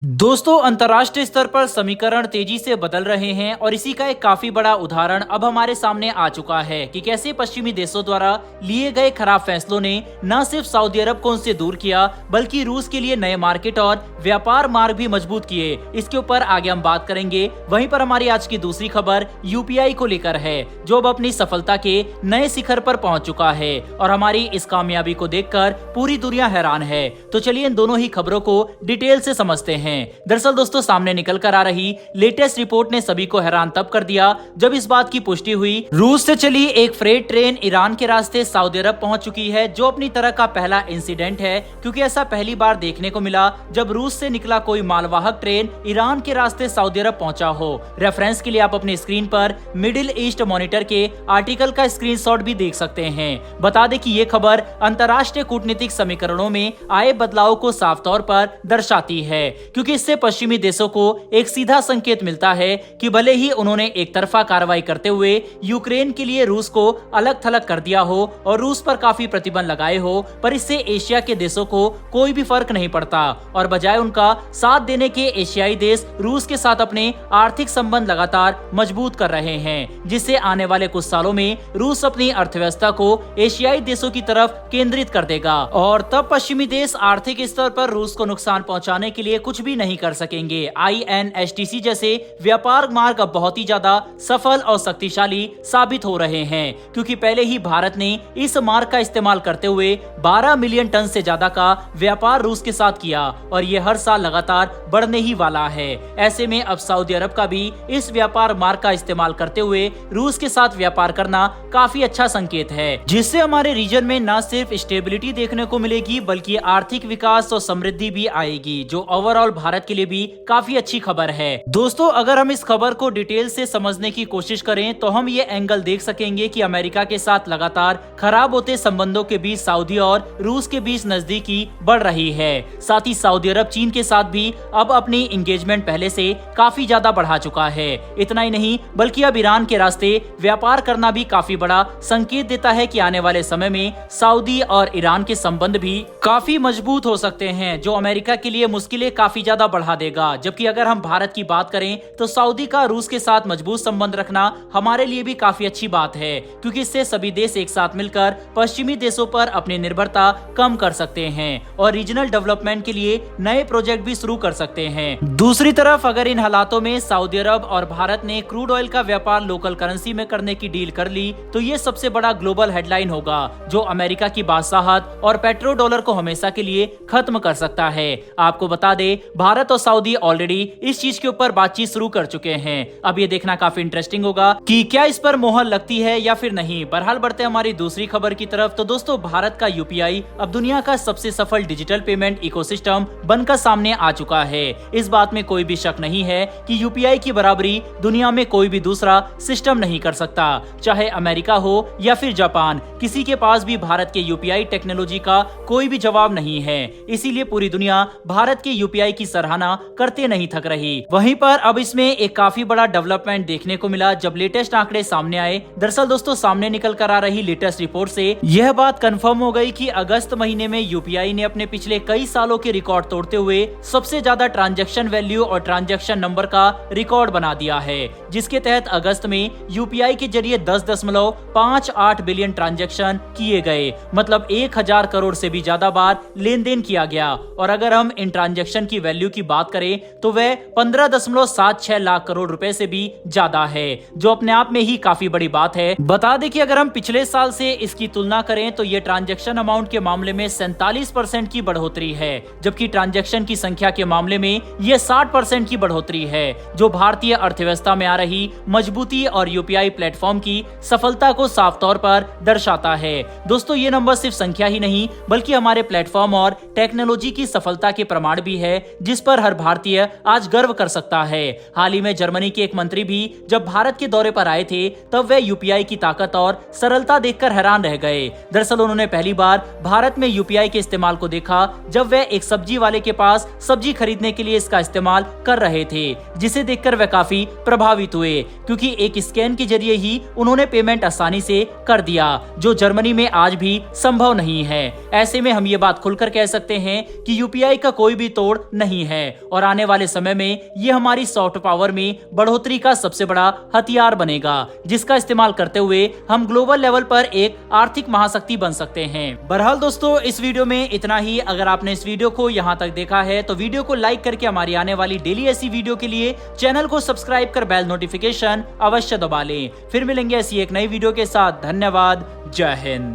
दोस्तों, अंतर्राष्ट्रीय स्तर पर समीकरण तेजी से बदल रहे हैं और इसी का एक काफी बड़ा उदाहरण अब हमारे सामने आ चुका है कि कैसे पश्चिमी देशों द्वारा लिए गए खराब फैसलों ने न सिर्फ सऊदी अरब को उनसे दूर किया बल्कि रूस के लिए नए मार्केट और व्यापार मार्ग भी मजबूत किए। इसके ऊपर आगे हम बात करेंगे। वहीं पर हमारी आज की दूसरी खबर यूपीआई को लेकर है, जो अब अपनी सफलता के नए शिखर पर पहुंच चुका है और हमारी इस कामयाबी को देखकर पूरी दुनिया हैरान है। तो चलिए इन दोनों ही खबरों को डिटेल से समझते हैं। दरअसल दोस्तों, सामने निकल कर आ रही लेटेस्ट रिपोर्ट ने सभी को हैरान तब कर दिया जब इस बात की पुष्टि हुई रूस से चली एक फ्रेट ट्रेन ईरान के रास्ते सऊदी अरब पहुंच चुकी है, जो अपनी तरह का पहला इंसिडेंट है, क्योंकि ऐसा पहली बार देखने को मिला जब रूस से निकला कोई मालवाहक ट्रेन ईरान के रास्ते सऊदी अरब पहुंचा हो। रेफरेंस के लिए आप अपनी स्क्रीन पर मिडिल ईस्ट मॉनिटर के आर्टिकल का स्क्रीनशॉट भी देख सकते हैं। बता दें कि ये खबर अंतर्राष्ट्रीय कूटनीतिक समीकरणों में आए बदलाव को साफ तौर पर दर्शाती है, क्योंकि इससे पश्चिमी देशों को एक सीधा संकेत मिलता है कि भले ही उन्होंने एक तरफा कार्रवाई करते हुए यूक्रेन के लिए रूस को अलग थलग कर दिया हो और रूस पर काफी प्रतिबंध लगाए हो, पर इससे एशिया के देशों को कोई भी फर्क नहीं पड़ता और बजाय उनका साथ देने के एशियाई देश रूस के साथ अपने आर्थिक संबंध लगातार मजबूत कर रहे हैं, जिससे आने वाले कुछ सालों में रूस अपनी अर्थव्यवस्था को एशियाई देशों की तरफ केंद्रित कर देगा और तब पश्चिमी देश आर्थिक स्तर पर रूस को नुकसान पहुंचाने के लिए कुछ भी नहीं कर सकेंगे। INSTC जैसे व्यापार मार्ग अब बहुत ही ज्यादा सफल और शक्तिशाली साबित हो रहे हैं, क्योंकि पहले ही भारत ने इस मार्ग का इस्तेमाल करते हुए 12 मिलियन टन से ज्यादा का व्यापार रूस के साथ किया और ये हर साल लगातार बढ़ने ही वाला है। ऐसे में अब सऊदी अरब का भी इस व्यापार मार्ग का इस्तेमाल करते हुए रूस के साथ व्यापार करना काफी अच्छा संकेत है, जिससे हमारे रीजन में न सिर्फ स्टेबिलिटी देखने को मिलेगी बल्कि आर्थिक विकास और समृद्धि भी आएगी, जो ओवरऑल भारत के लिए भी काफी अच्छी खबर है। दोस्तों, अगर हम इस खबर को डिटेल से समझने की कोशिश करें तो हम ये एंगल देख सकेंगे कि अमेरिका के साथ लगातार खराब होते संबंधों के बीच सऊदी और रूस के बीच नजदीकी बढ़ रही है। साथ ही सऊदी अरब चीन के साथ भी अब अपनी एंगेजमेंट पहले से काफी ज्यादा बढ़ा चुका है। इतना ही नहीं बल्कि अब ईरान के रास्ते व्यापार करना भी काफी बड़ा संकेत देता है कि आने वाले समय में सऊदी और ईरान के संबंध भी काफी मजबूत हो सकते हैं, जो अमेरिका के लिए मुश्किलें काफी ज्यादा बढ़ा देगा। जबकि अगर हम भारत की बात करें तो सऊदी का रूस के साथ मजबूत संबंध रखना हमारे लिए भी काफी अच्छी बात है, क्योंकि इससे सभी देश एक साथ मिलकर पश्चिमी देशों पर अपनी निर्भरता कम कर सकते हैं और रीजनल डेवलपमेंट के लिए नए प्रोजेक्ट भी शुरू कर सकते हैं। दूसरी तरफ अगर इन हालातों में सऊदी अरब और भारत ने क्रूड ऑयल का व्यापार लोकल करेंसी में करने की डील कर ली तो ये सबसे बड़ा ग्लोबल हेडलाइन होगा, जो अमेरिका की बादशाहत और पेट्रो डॉलर को हमेशा के लिए खत्म कर सकता है। आपको बता दे, भारत और सऊदी ऑलरेडी इस चीज के ऊपर बातचीत शुरू कर चुके हैं। अब ये देखना काफी इंटरेस्टिंग होगा कि क्या इस पर मोहर लगती है या फिर नहीं। बहरहाल बढ़ते हमारी दूसरी खबर की तरफ। तो दोस्तों, भारत का यूपीआई अब दुनिया का सबसे सफल डिजिटल पेमेंट इकोसिस्टम बनकर सामने आ चुका है। इस बात में कोई भी शक नहीं है कि यूपीआई की बराबरी दुनिया में कोई भी दूसरा सिस्टम नहीं कर सकता, चाहे अमेरिका हो या फिर जापान। किसी के पास भी भारत के यूपीआई टेक्नोलॉजी का कोई भी जवाब नहीं है। इसीलिए पूरी दुनिया भारत के यूपीआई की सराहना करते नहीं थक रही। वहीं पर अब इसमें एक काफी बड़ा डेवलपमेंट देखने को मिला जब लेटेस्ट आंकड़े सामने आए। दरअसल दोस्तों, सामने निकल कर आ रही लेटेस्ट रिपोर्ट से यह बात कंफर्म हो गई कि अगस्त महीने में यूपीआई ने अपने पिछले कई सालों के रिकॉर्ड तोड़ते हुए सबसे ज्यादा ट्रांजैक्शन वैल्यू और ट्रांजैक्शन नंबर का रिकॉर्ड बना दिया है, जिसके तहत अगस्त में यूपीआई के जरिए 10.58 बिलियन ट्रांजैक्शन किए गए, मतलब 1000 करोड़ से भी ज्यादा बार लेन देन किया गया। और अगर हम इन ट्रांजैक्शन की वैल्यू की बात करें तो वह 15.76 लाख करोड़ रुपए से भी ज्यादा है, जो अपने आप में ही काफी बड़ी बात है। बता दें कि अगर हम पिछले साल से इसकी तुलना करें तो ये ट्रांजैक्शन अमाउंट के मामले में 47% की बढ़ोतरी है, जबकि ट्रांजैक्शन की संख्या के मामले में यह 60% की बढ़ोतरी है, जो भारतीय अर्थव्यवस्था में आ रही मजबूती और यूपीआई प्लेटफॉर्म की सफलता को साफ तौर पर दर्शाता है। दोस्तों, ये नंबर सिर्फ संख्या ही नहीं बल्कि हमारे प्लेटफॉर्म और टेक्नोलॉजी की सफलता के प्रमाण भी है, जिस पर हर भारतीय आज गर्व कर सकता है। हाल ही में जर्मनी के एक मंत्री भी जब भारत के दौरे पर आए थे तब वे यूपीआई की ताकत और सरलता देखकर हैरान रह गए। दरअसल उन्होंने पहली बार भारत में यूपीआई के इस्तेमाल को देखा जब वे एक सब्जी वाले के पास सब्जी खरीदने के लिए इसका इस्तेमाल कर रहे थे, जिसे देखकर वे काफी प्रभावित हुए, क्योंकि एक स्कैन के जरिए ही उन्होंने पेमेंट आसानी से कर दिया, जो जर्मनी में आज भी संभव नहीं है। ऐसे में हम ये बात खुलकर कह सकते हैं कि यूपीआई का कोई भी तोड़ नहीं नहीं है और आने वाले समय में ये हमारी सॉफ्ट पावर में बढ़ोतरी का सबसे बड़ा हथियार बनेगा, जिसका इस्तेमाल करते हुए हम ग्लोबल लेवल पर एक आर्थिक महाशक्ति बन सकते हैं। बहरहाल दोस्तों, इस वीडियो में इतना ही। अगर आपने इस वीडियो को यहाँ तक देखा है तो वीडियो को लाइक करके हमारी आने वाली डेली ऐसी वीडियो के लिए चैनल को सब्सक्राइब कर बेल नोटिफिकेशन अवश्य दबा लें। फिर मिलेंगे ऐसी एक नई वीडियो के साथ। धन्यवाद। जय हिंद।